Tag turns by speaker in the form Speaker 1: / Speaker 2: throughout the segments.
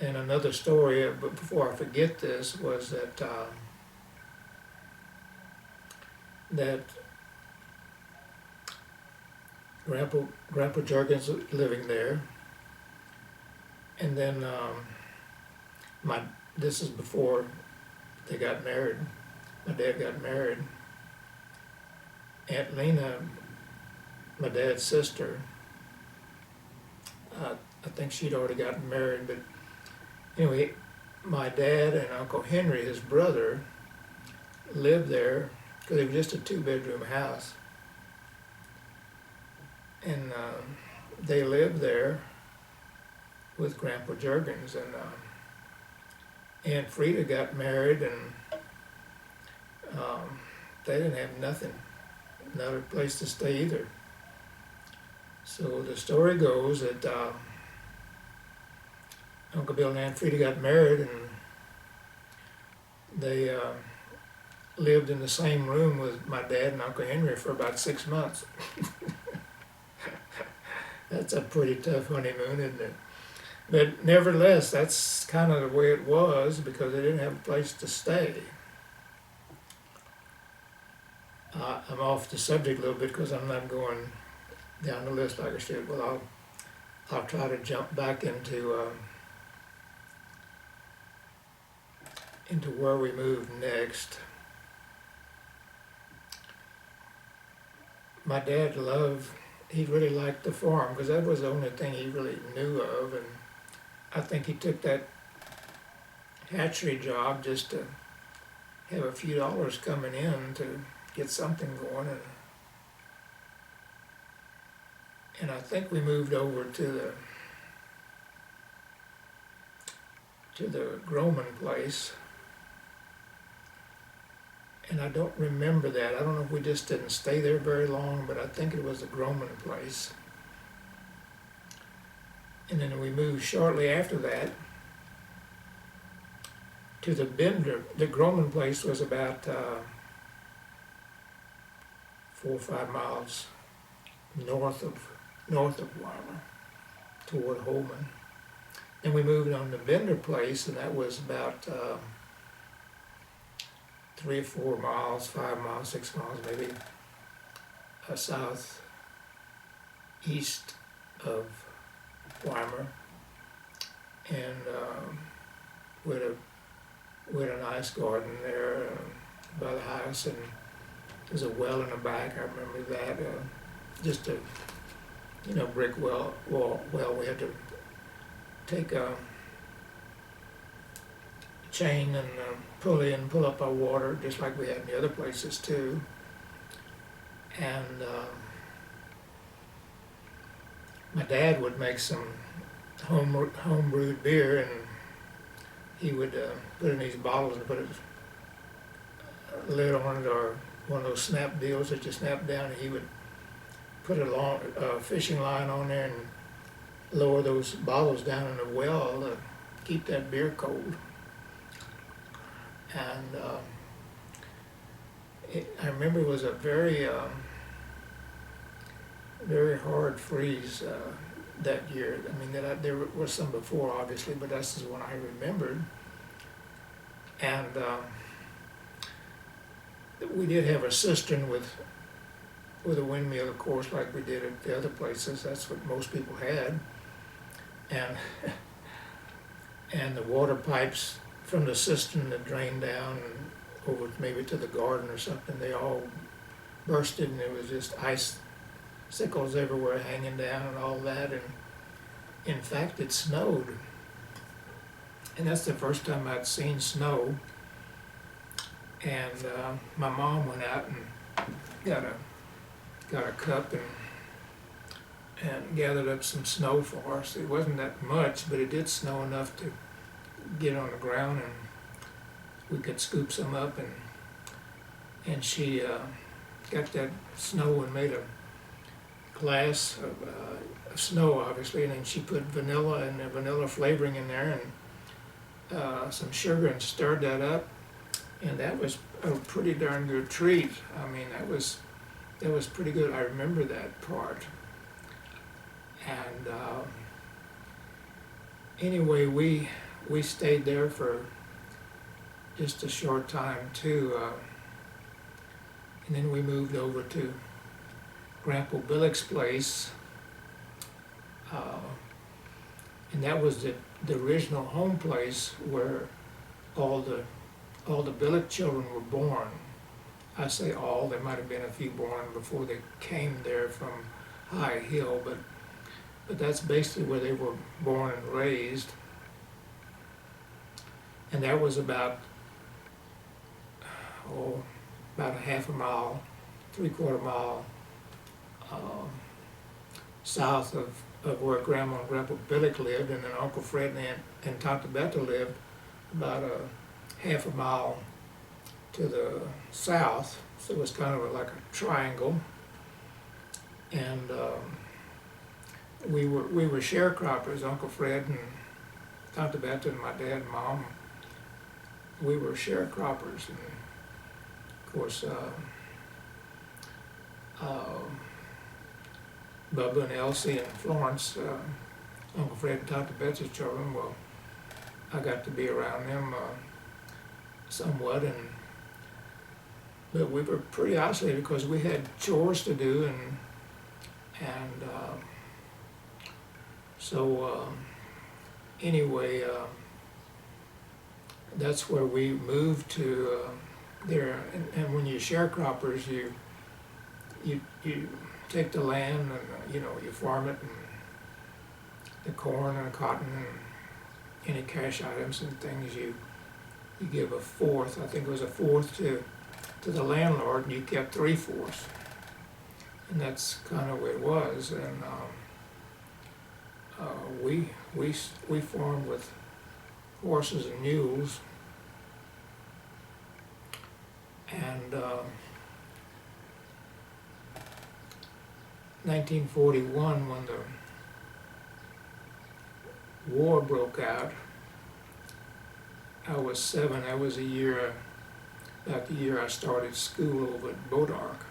Speaker 1: And another story, but before I forget this, was that Grandpa Juergens was living there, and then my this is before they got married. My dad got married. Aunt Lena, my dad's sister, I think she'd already gotten married, but anyway, my dad and Uncle Henry, his brother, lived there because it was just a two-bedroom house. And they lived there with Grandpa Juergens, and Aunt Frida got married, and they didn't have nothing, another place to stay either. So the story goes that Uncle Bill and Aunt Frida got married, and they lived in the same room with my dad and Uncle Henry for about 6 months. That's a pretty tough honeymoon, isn't it? But nevertheless, that's kind of the way it was because they didn't have a place to stay. I'm off the subject a little bit because I'm not going down the list like I should. Well, I'll try to jump back into where we moved next. My dad he really liked the farm because that was the only thing he really knew of, and I think he took that hatchery job just to have a few dollars coming in to get something going, and I think we moved over to the Groman place, and I don't remember that. I don't know if we just didn't stay there very long, but I think it was the Groman place. And then we moved shortly after that to the Bender. The Groman place was about 4 or 5 miles north of Weimar toward Holman. Then we moved on to Bender place, and that was about 3 or 4 miles, 5 miles, 6 miles maybe south east of Weimar, and we had a nice garden there by the house, and there's a well in the back. I remember that. Just a brick well. We had to take a chain and pulley and pull up our water, just like we had in the other places too. And my dad would make some home brewed beer, and he would put in these bottles and put a lid on it, or one of those snap deals that you snap down, and he would put a fishing line on there and lower those bottles down in the well to keep that beer cold. And I remember it was a very hard freeze that year. I mean, there was some before, obviously, but that's the one I remembered. And we did have a cistern with a windmill, of course, like we did at the other places. That's what most people had. And and the water pipes from the cistern that drained down over maybe to the garden or something, they all bursted, and there was just icicles everywhere hanging down and all that. And in fact, it snowed, and that's the first time I'd seen snow. And my mom went out and got a cup and gathered up some snow for us. It wasn't that much, but it did snow enough to get on the ground, and we could scoop some up. And she got that snow and made a glass of snow, obviously, and then she put vanilla and vanilla flavoring in there, and some sugar, and stirred that up, and that was a pretty darn good treat. I mean, that was pretty good. I remember that part. And anyway, we stayed there for just a short time too, and then we moved over to Grandpa Billick's place, and that was the original home place where all the Billick children were born. I say all, there might have been a few born before they came there from High Hill, but that's basically where they were born and raised. And that was about a half a mile, 3/4 mile south of where Grandma and Grandpa Billick lived, and then Uncle Fred and Tante Betta lived about a half a mile to the south. So it was kind of like a triangle. And we were sharecroppers, Uncle Fred and Tante Betta and my dad and Mom. We were sharecroppers, and of course Bubba and Elsie and Florence, Uncle Fred and Tante Betta's children, well, I got to be around them somewhat, but we were pretty isolated because we had chores to do, and so anyway, that's where we moved to there. And when you're sharecroppers, you take the land and you farm it, and the corn and the cotton and any cash items and things you give a fourth. I think it was a fourth to the landlord, and you kept 3/4. And that's kind of what it was. And we farmed with horses and mules. And 1941, when the war broke out, I was 7. That was about the year I started school over at Bodark.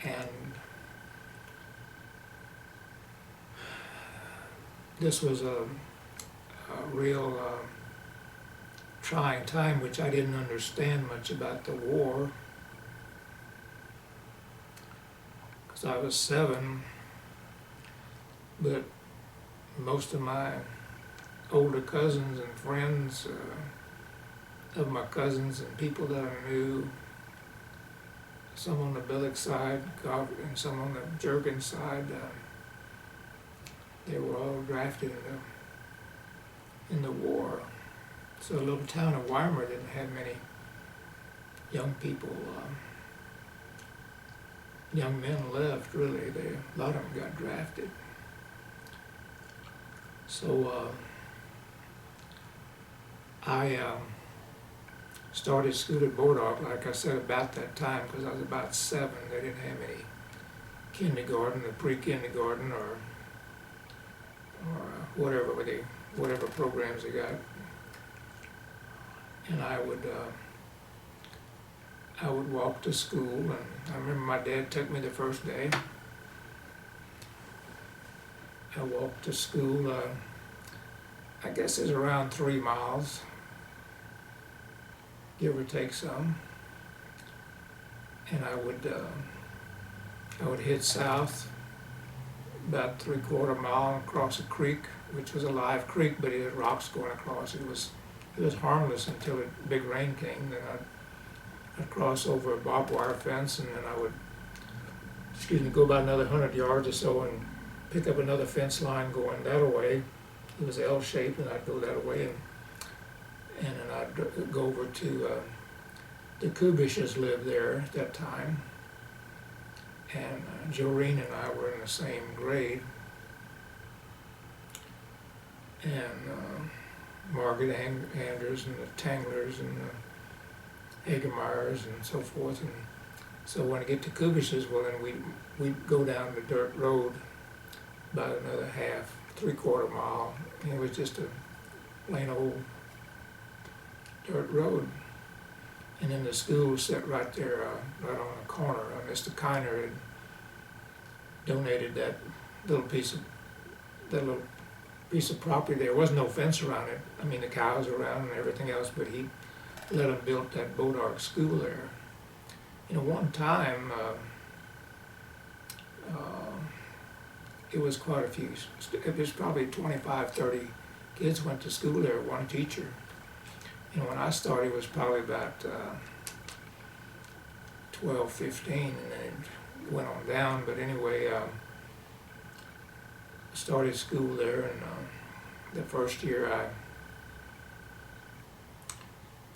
Speaker 1: And this was a real trying time, which I didn't understand much about the war, because I was 7, but most of my older cousins and friends of my cousins and people that I knew, some on the Billick side and some on the Juergens side, they were all drafted in the war. So the little town of Weimar didn't have many young people, young men left, really. A lot of them got drafted. So I started school at Bodark, like I said, about that time, because I was about 7. They didn't have any kindergarten or pre-kindergarten or whatever programs they got. And I would walk to school, and I remember my dad took me the first day. I walked to school, I guess it's around 3 miles, give or take some. And I would head south about 3/4 mile across a creek, which was a live creek, but it had rocks going across. It was harmless until a big rain came. Then I'd cross over a barbed wire fence, and then I would, go about another 100 yards or so and pick up another fence line going that way. It was L-shaped, and I'd go that way, and then I'd go over to the Kubishes lived there at that time, and Juergens and I were in the same grade, and Margaret Anders and the Tanglers and the Hagemeyers and so forth. And so when I get to Kubishes, well, then we'd go down the dirt road about another 3/4 mile. And it was just a plain old dirt road. And then the school was set right there, right on the corner. Mr. Kiner had donated that little piece of property. There was no fence around it. I mean, the cows were around and everything else, but he let them build that Bodark school there. One time, it was quite a few. It was probably 25, 30 kids went to school there, one teacher. When I started, it was probably about 12, 15, and then it went on down. But anyway, started school there, and the first year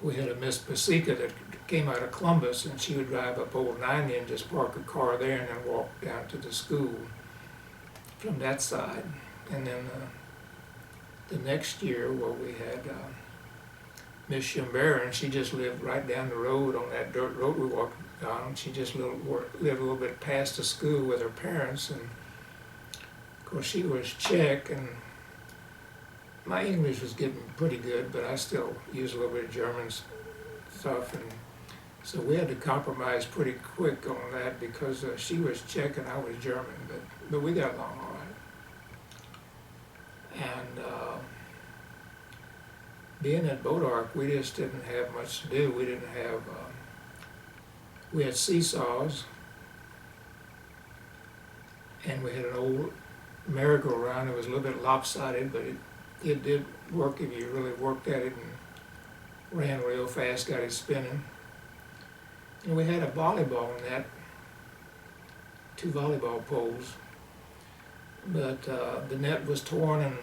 Speaker 1: we had a Miss Pasica that came out of Columbus, and she would drive up Old 90 and just park her car there and then walk down to the school from that side. And then the next year, we had Miss Shimbera, and she just lived right down the road on that dirt road we walked down. She just lived a little bit past the school with her parents, and of course she was Czech, and my English was getting pretty good, but I still use a little bit of German stuff, and so we had to compromise pretty quick on that because she was Czech and I was German, but we got along all right. And being at Bodark, we just didn't have much to do. We didn't have, we had seesaws, and we had an old merry-go-round. It was a little bit lopsided, but it did work if you really worked at it and ran real fast, got it spinning. And we had a volleyball net, 2 volleyball poles, but the net was torn, and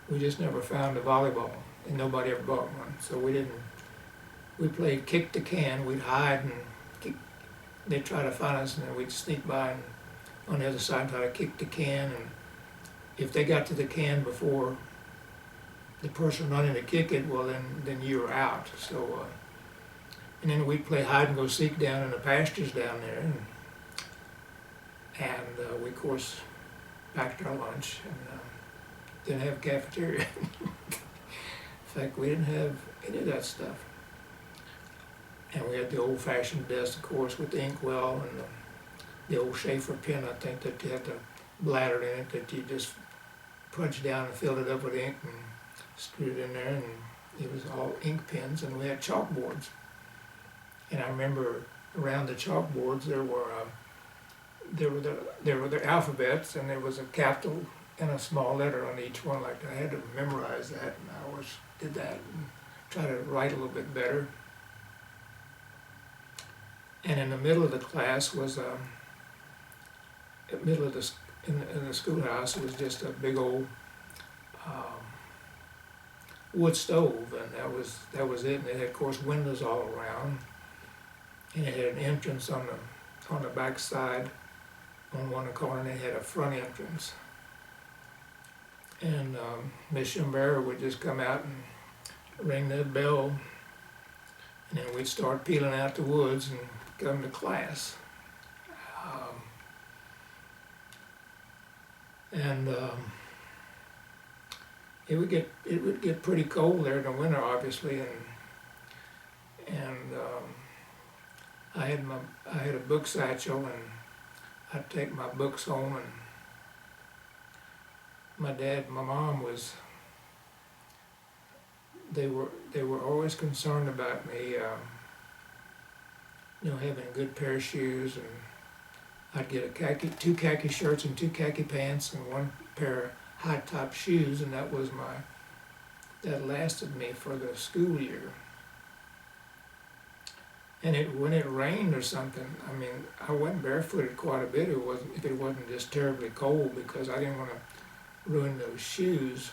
Speaker 1: we just never found a volleyball, and nobody ever bought one. So we played kick the can. We'd hide and kick. They'd try to find us, and then we'd sneak by and on the other side try to kick the can. And if they got to the can before the person running to kick it, well, then you were out. So, and then we'd play hide and go seek down in the pastures down there, and we of course packed our lunch and didn't have a cafeteria. In fact, we didn't have any of that stuff. And we had the old-fashioned desk, of course, with the inkwell and the old Schaefer pen, I think, that you had the bladder in it that you just punched down and filled it up with ink and screwed it in there, and it was all ink pens. And we had chalkboards. And I remember around the chalkboards there were the alphabets, and there was a capital and a small letter on each one. Like I had to memorize that, and I always did that and try to write a little bit better. And in the middle of the class was in the schoolhouse, it was just a big old wood stove, and that was it. And it had, of course, windows all around, and it had an entrance on the back side on one corner, and it had a front entrance. And Miss Shimbera would just come out and ring that bell, and then we'd start peeling out the woods and come to class. It would get pretty cold there in the winter, obviously, and I had a book satchel, and I'd take my books home, and my dad and my mom they were always concerned about me, having a good pair of shoes, and I'd get 2 khaki shirts and 2 khaki pants and 1 pair of high top shoes, and that lasted me for the school year. And when it rained or something, I mean, I went barefooted quite a bit. If it wasn't just terribly cold, because I didn't want to ruin those shoes.